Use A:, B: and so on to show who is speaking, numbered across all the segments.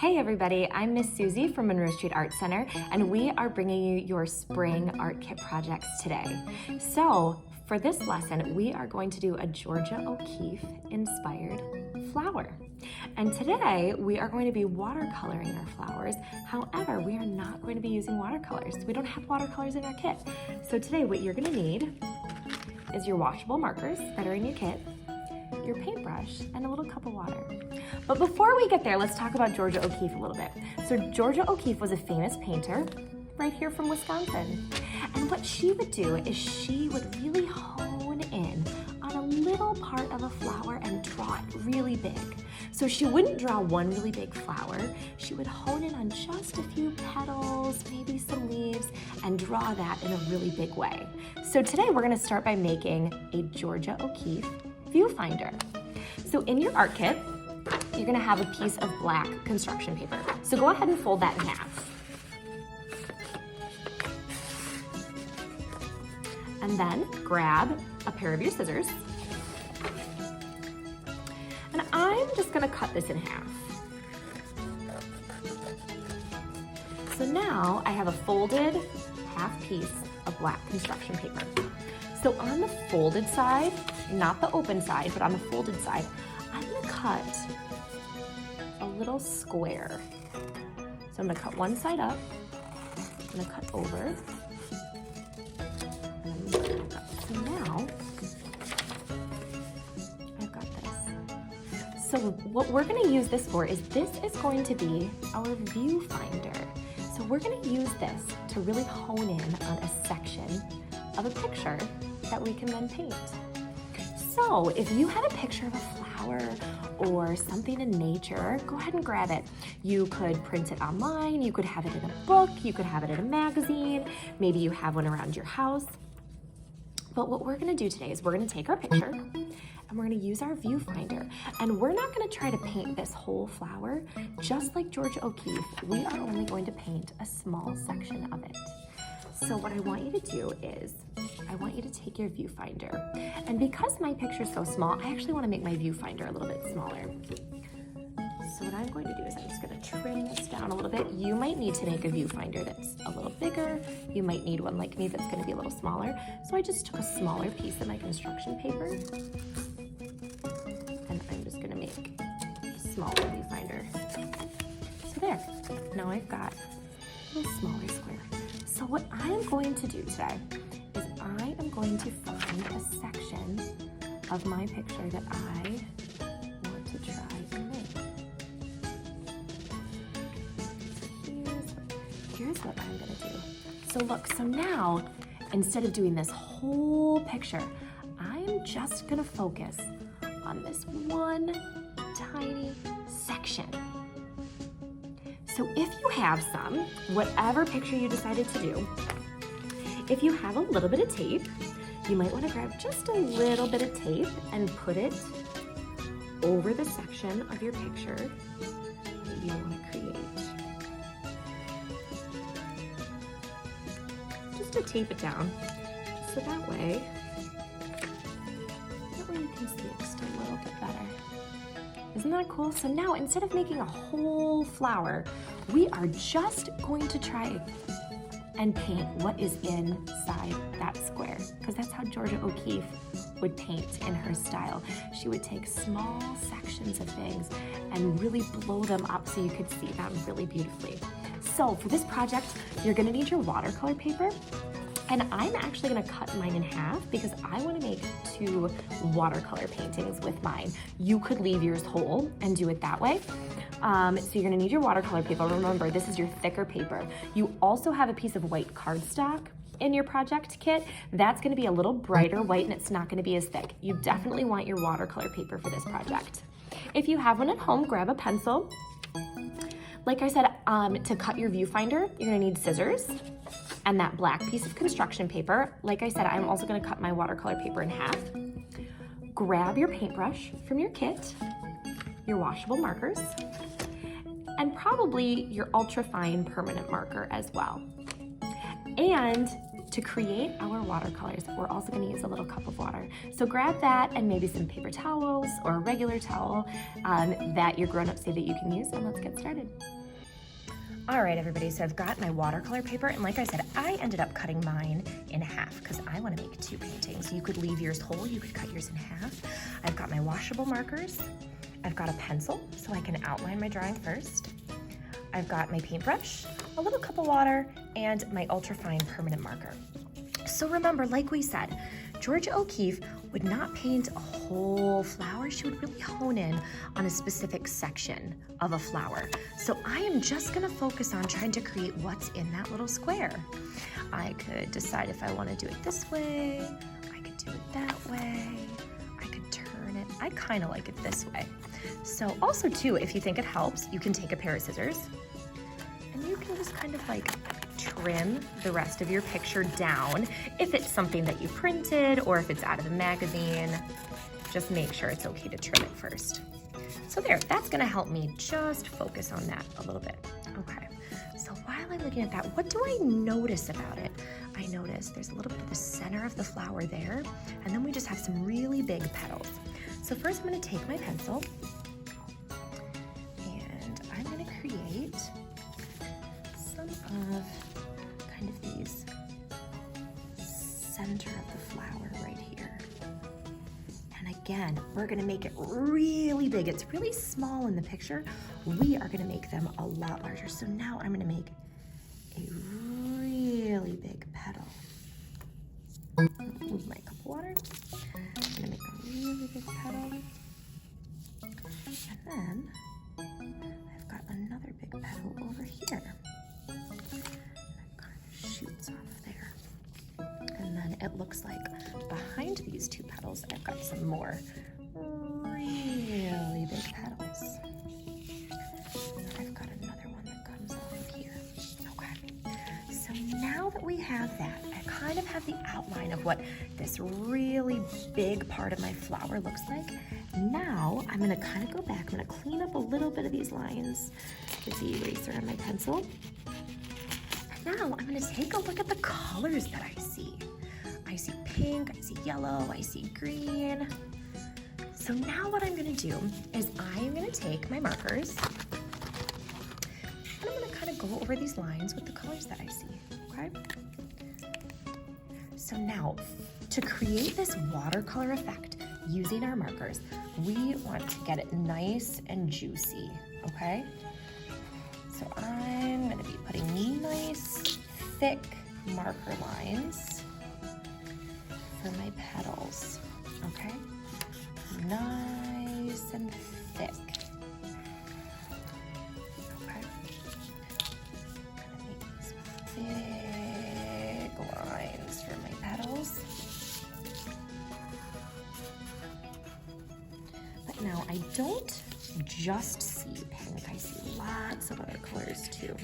A: Hey everybody, I'm Miss Susie from Monroe Street Art Center, and we are bringing you your spring art kit projects today. So for this lesson, we are going to do a Georgia O'Keeffe inspired flower. And today we are going to be watercoloring our flowers. However, we are not going to be using watercolors. We don't have watercolors in our kit. So today what you're gonna need is your washable markers that are in your kit, your paintbrush, and a little cup of water. But before we get there, let's talk about Georgia O'Keeffe a little bit. So Georgia O'Keeffe was a famous painter right here from Wisconsin. And what she would do is she would really hone in on a little part of a flower and draw it really big. So she wouldn't draw one really big flower. She would hone in on just a few petals, maybe some leaves, and draw that in a really big way. So today we're gonna start by making a Georgia O'Keeffe viewfinder. So in your art kit, you're gonna have a piece of black construction paper. So go ahead and fold that in half. And then grab a pair of your scissors. And I'm just gonna cut this in half. So now I have a folded half piece of black construction paper. So on the folded side, not the open side, but on the folded side, I'm gonna cut a little square. So I'm gonna cut one side up, I'm gonna cut over, and I'm gonna cut. So now, I've got this. So what we're gonna use this for is this is going to be our viewfinder. So we're gonna use this to really hone in on a section of a picture that we can then paint. So if you had a picture of a flower or something in nature, go ahead and grab it. You could print it online, you could have it in a book, you could have it in a magazine, maybe you have one around your house. But what we're gonna do today is we're gonna take our picture and we're gonna use our viewfinder. And we're not gonna try to paint this whole flower. Just like Georgia O'Keeffe, we are only going to paint a small section of it. So what I want you to do is, I want you to take your viewfinder. And because my picture's so small, I actually wanna make my viewfinder a little bit smaller. So what I'm going to do is I'm just gonna trim this down a little bit. You might need to make a viewfinder that's a little bigger. You might need one like me that's gonna be a little smaller. So I just took a smaller piece of my construction paper and I'm just gonna make a smaller viewfinder. So there, now I've got a little smaller square. So what I am going to do today is I am going to find a section of my picture that I want to try and make. Here's what I'm gonna do. So look, so now, instead of doing this whole picture, I'm just gonna focus on this one tiny section. So if you have some, whatever picture you decided to do, if you have a little bit of tape, you might want to grab just a little bit of tape and put it over the section of your picture that you want to create. Just to tape it down, so that way you can see it just a little bit better. Isn't that cool? So now instead of making a whole flower, we are just going to try and paint what is inside that square, because that's how Georgia O'Keeffe would paint in her style. She would take small sections of things and really blow them up so you could see them really beautifully. So for this project, you're gonna need your watercolor paper. And I'm actually gonna cut mine in half because I wanna make 2 watercolor paintings with mine. You could leave yours whole and do it that way. So you're gonna need your watercolor paper. Remember, this is your thicker paper. You also have a piece of white cardstock in your project kit. That's gonna be a little brighter white and it's not gonna be as thick. You definitely want your watercolor paper for this project. If you have one at home, grab a pencil. Like I said, to cut your viewfinder, you're gonna need scissors and that black piece of construction paper. Like I said, I'm also gonna cut my watercolor paper in half. Grab your paintbrush from your kit, your washable markers, and probably your ultra fine permanent marker as well. And to create our watercolors, we're also gonna use a little cup of water. So grab that and maybe some paper towels or a regular towel that your grown-ups say that you can use, and let's get started. All right, everybody, so I've got my watercolor paper, and like I said, I ended up cutting mine in half because I want to make 2 paintings. You could leave yours whole, you could cut yours in half. I've got my washable markers. I've got a pencil, so I can outline my drawing first. I've got my paintbrush, a little cup of water, and my ultrafine permanent marker. So remember, like we said, Georgia O'Keeffe would not paint a whole flower. She would really hone in on a specific section of a flower. So I am just gonna focus on trying to create what's in that little square. I could decide if I wanna do it this way, I could do it that way, I could turn it. I kinda like it this way. So also too, if you think it helps, you can take a pair of scissors and you can just kind of like trim the rest of your picture down. If it's something that you printed or if it's out of the magazine, just make sure it's okay to trim it first. So there, that's gonna help me just focus on that a little bit. Okay, so while I'm looking at that, what do I notice about it? I notice there's a little bit of the center of the flower there, and then we just have some really big petals. So first I'm gonna take my pencil and I'm gonna create some of kind of these center of the flower right here. And again, we're gonna make it really big. It's really small in the picture. We are gonna make them a lot larger. So now I'm gonna make a really big petal. Move my cup of water. I'm gonna make a really big petal. And then I've got another big petal over here. Shoots off there. And then it looks like behind these 2 petals, I've got some more really big petals. I've got another one that comes off of here. Okay, so now that we have that, I kind of have the outline of what this really big part of my flower looks like. Now I'm gonna kind of go back, I'm gonna clean up a little bit of these lines with the eraser on my pencil. Now I'm gonna take a look at the colors that I see. I see pink, I see yellow, I see green. So now what I'm gonna do is I'm gonna take my markers and I'm gonna kind of go over these lines with the colors that I see, okay? So now, to create this watercolor effect using our markers, we want to get it nice and juicy, okay? So I'm gonna be putting nice, thick marker lines for my petals, okay? Nice and thick. Okay. I'm gonna make these big lines for my petals. But now I don't just see pink, I see lots of other colors too.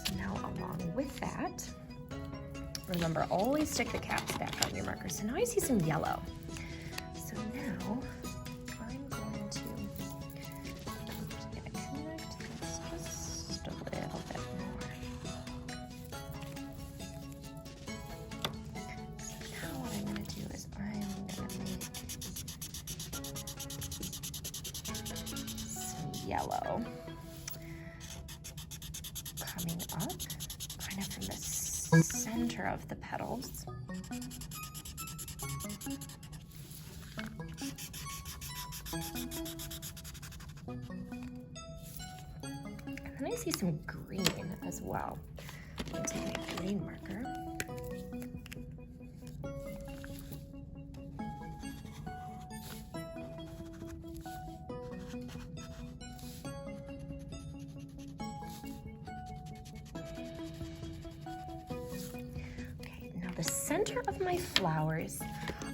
A: So now along with that, remember, always stick the caps back on your marker. So now I see some yellow. So now I'm going to connect this just a little bit more. So now what I'm going to do is I'm going to make some yellow coming up kind of from the center of the petals. And then I see some green as well. I'm going to take my green marker. The center of my flower is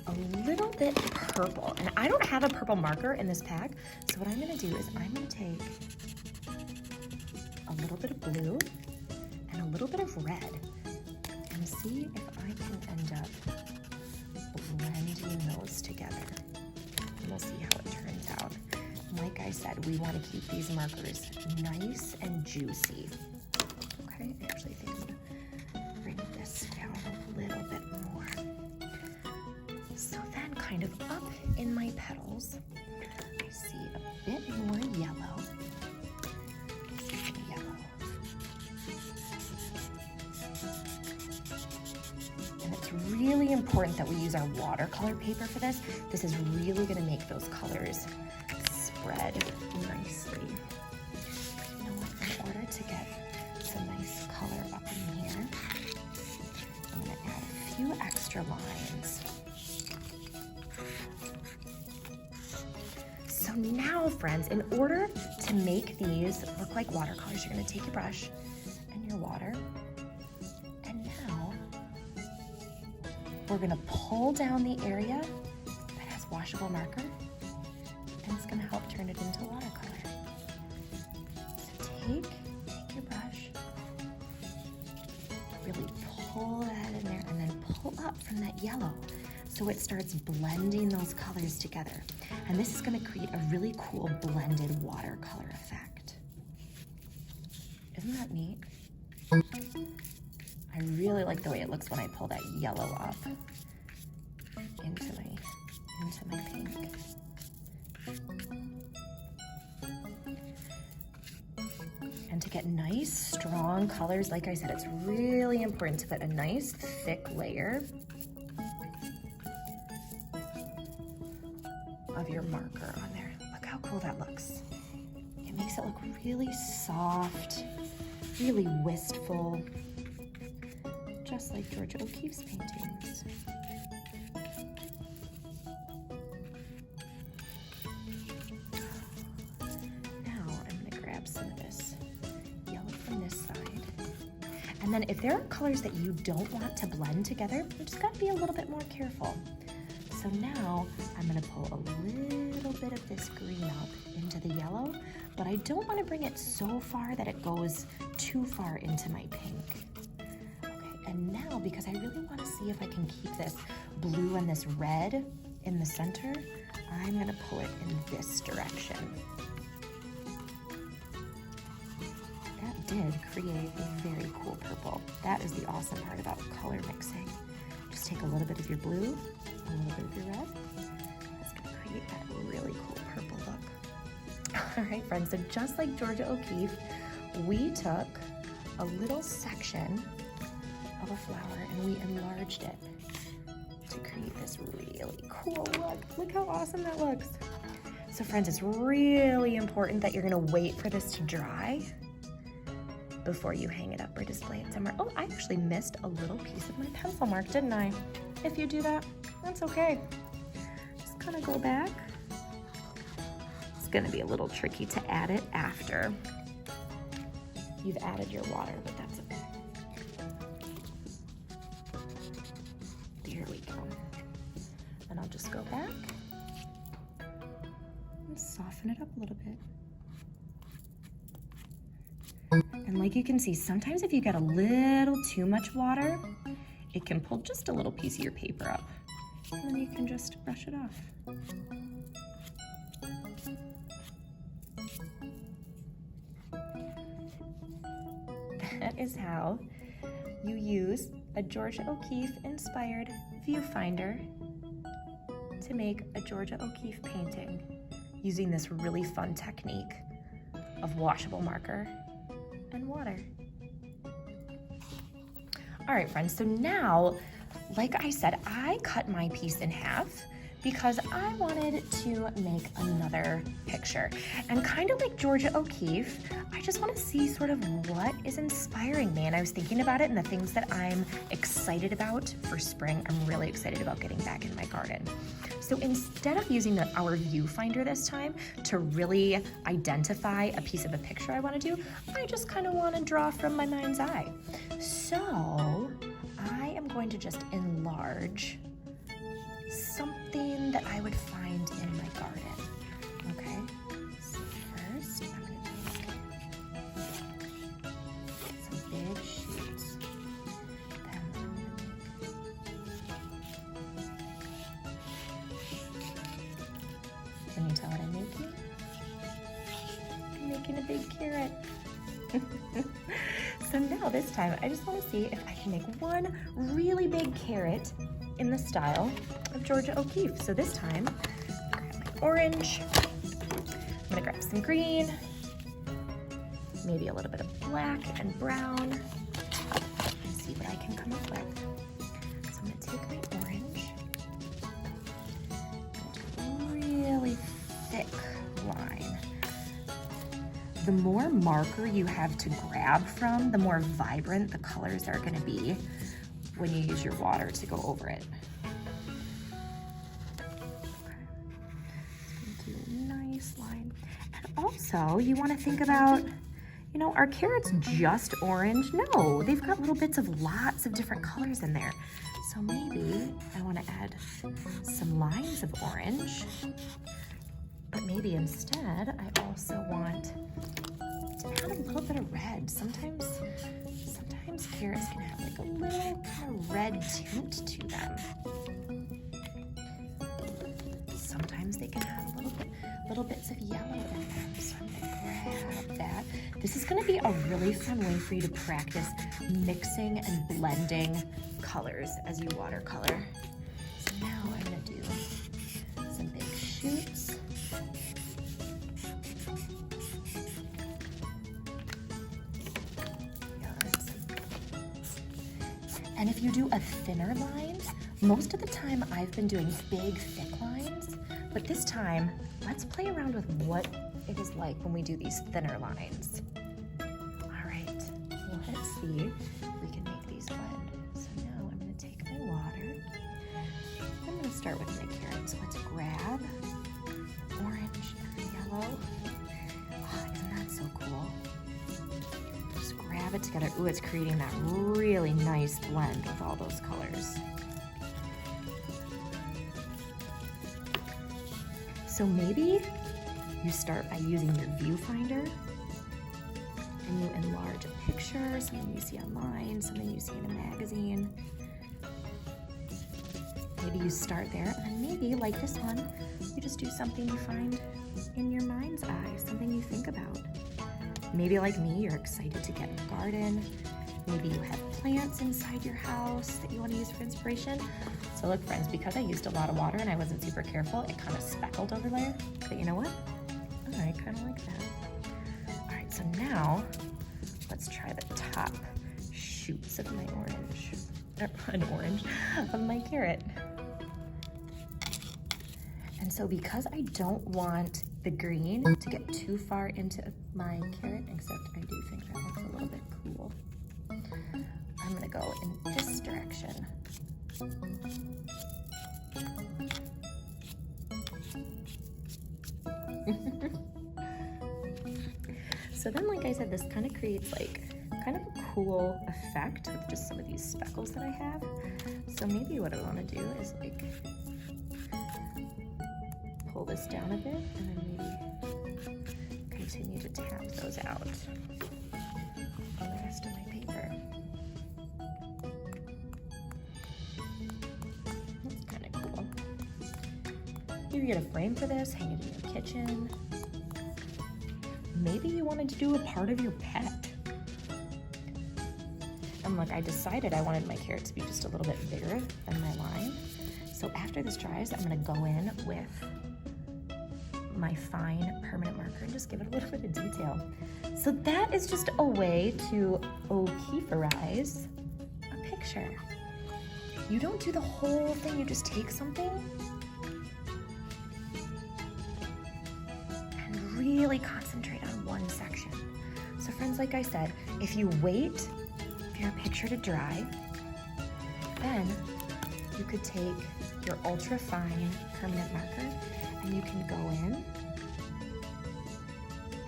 A: a little bit purple, and I don't have a purple marker in this pack, so what I'm going to do is I'm going to take a little bit of blue and a little bit of red and see if I can end up blending those together. And we'll see how it turns out. Like I said, we want to keep these markers nice and juicy. Okay, I actually think I'm going to bring this purples. I see a bit more yellow. Yellow. And it's really important that we use our watercolor paper for this. This is really going to make those colors spread nicely. You know what? In order to get some nice color up in here, I'm going to add a few extra lines. So now, friends, in order to make these look like watercolors, you're going to take your brush and your water, and now we're going to pull down the area that has washable marker, and it's going to help turn it into watercolor. So take your brush, really pull that in there, and then pull up from that yellow so it starts blending those colors together. And this is going to create a really cool blended watercolor effect. Isn't that neat? I really like the way it looks when I pull that yellow up into my pink. And to get nice, strong colors, like I said, it's really important to put a nice, thick layer of your marker on there. Look how cool that looks. It makes it look really soft, really wistful, just like Georgia O'Keeffe's paintings. Now I'm gonna grab some of this yellow from this side. And then if there are colors that you don't want to blend together, you just gotta be a little bit more careful. So now I'm gonna pull a little bit of this green up into the yellow, but I don't wanna bring it so far that it goes too far into my pink. Okay, and now because I really wanna see if I can keep this blue and this red in the center, I'm gonna pull it in this direction. That did create a very cool purple. That is the awesome part about color mixing. Just take a little bit of your blue, a little bit of your red. That's gonna create that really cool purple look. All right, friends, so just like Georgia O'Keeffe, we took a little section of a flower and we enlarged it to create this really cool look. Look how awesome that looks. So friends, it's really important that you're gonna wait for this to dry before you hang it up or display it somewhere. Oh, I actually missed a little piece of my pencil mark, didn't I? If you do that, that's okay. Just kind of go back. It's gonna be a little tricky to add it after you've added your water, but that's okay. There we go. And I'll just go back and soften it up a little bit. And like you can see, sometimes if you get a little too much water, it can pull just a little piece of your paper up. And then you can just brush it off. That is how you use a Georgia O'Keeffe inspired viewfinder to make a Georgia O'Keeffe painting using this really fun technique of washable marker and water. All right, friends, so now, like I said, I cut my piece in half because I wanted to make another picture. And kind of like Georgia O'Keeffe, I just want to see sort of what is inspiring me. And I was thinking about it and the things that I'm excited about for spring. I'm really excited about getting back in my garden. So instead of using our viewfinder this time to really identify a piece of a picture I want to do, I just kind of want to draw from my mind's eye. So I am going to just enlarge something that I would find in my garden, okay? So first, I'm gonna take some big shoots. Then I'm gonna can you tell what I'm making? I'm making a big carrot. So now this time, I just wanna see if I can make one really big carrot in the style of Georgia O'Keeffe. So this time, grab my orange. I'm gonna grab some green, maybe a little bit of black and brown, and see what I can come up with. So I'm gonna take my orange, and really thick line. The more marker you have to grab from, the more vibrant the colors are gonna be when you use your water to go over it. Do a nice line. And also, you wanna think about, you know, are carrots just orange? No, they've got little bits of lots of different colors in there. So maybe I wanna add some lines of orange, but maybe instead I also want to add a little bit of red. Sometimes carrots can have like a little kind of red tint to them. Sometimes they can have little bits of yellow in them. So I'm gonna grab that. This is gonna be a really fun way for you to practice mixing and blending colors as you watercolor. So now I'm gonna do some big shoots. And if you do a thinner line, most of the time I've been doing big, thick lines, but this time, let's play around with what it is like when we do these thinner lines. All right, well, let's see if we can make these blend. So now I'm gonna take my water. I'm gonna start with my carrots. Let's grab orange and yellow. Oh, isn't that so cool? Just grab it together. Ooh, it's creating that really nice blend with all those colors. So maybe you start by using your viewfinder and you enlarge a picture, something you see online, something you see in a magazine. Maybe you start there, and then maybe, like this one, you just do something you find in your mind's eye, something you think about. Maybe like me, you're excited to get a garden. Maybe you have plants inside your house that you want to use for inspiration. So look, friends, because I used a lot of water and I wasn't super careful, it kind of speckled over there. But you know what? I kind of like that. All right, so now let's try the top shoots of my of my carrot. And so because I don't want the green to get too far into my carrot, except I do think that looks a little bit cool, I'm gonna go in this direction. So then, like I said, this kind of creates like kind of a cool effect with just some of these speckles that I have. So maybe what I want to do is like pull this down a bit and then maybe continue to tap those out on the rest of my paper. That's kind of cool. You get a frame for this, hang it in your kitchen. Maybe you wanted to do a part of your pet. And look, I decided I wanted my carrot to be just a little bit bigger than my line. So after this dries, I'm gonna go in with my fine permanent marker and just give it a little bit of detail. So that is just a way to O'Keeferize a picture. You don't do the whole thing, you just take something and really concentrate on one section. So friends, like I said, if you wait for your picture to dry, then you could take your ultra fine permanent marker and you can go in,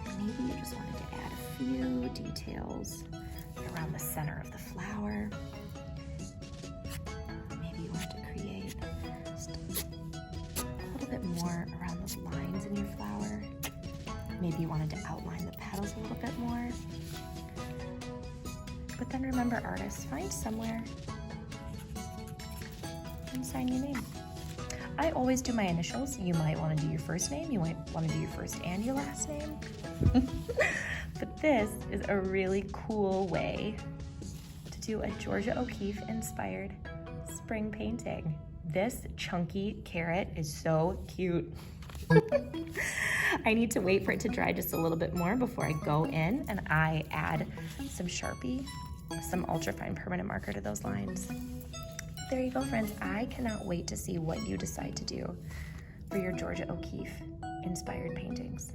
A: and maybe you just wanted to add a few details around the center of the flower. Maybe you want to create just a little bit more around those lines in your flower. Maybe you wanted to outline the petals a little bit more. But then remember, artists, find somewhere and sign your name. I always do my initials. You might want to do your first name. You might want to do your first and your last name. But this is a really cool way to do a Georgia O'Keeffe inspired spring painting. This chunky carrot is so cute. I need to wait for it to dry just a little bit more before I go in and I add some Sharpie, some ultrafine permanent marker to those lines. There you go, friends. I cannot wait to see what you decide to do for your Georgia O'Keeffe inspired paintings.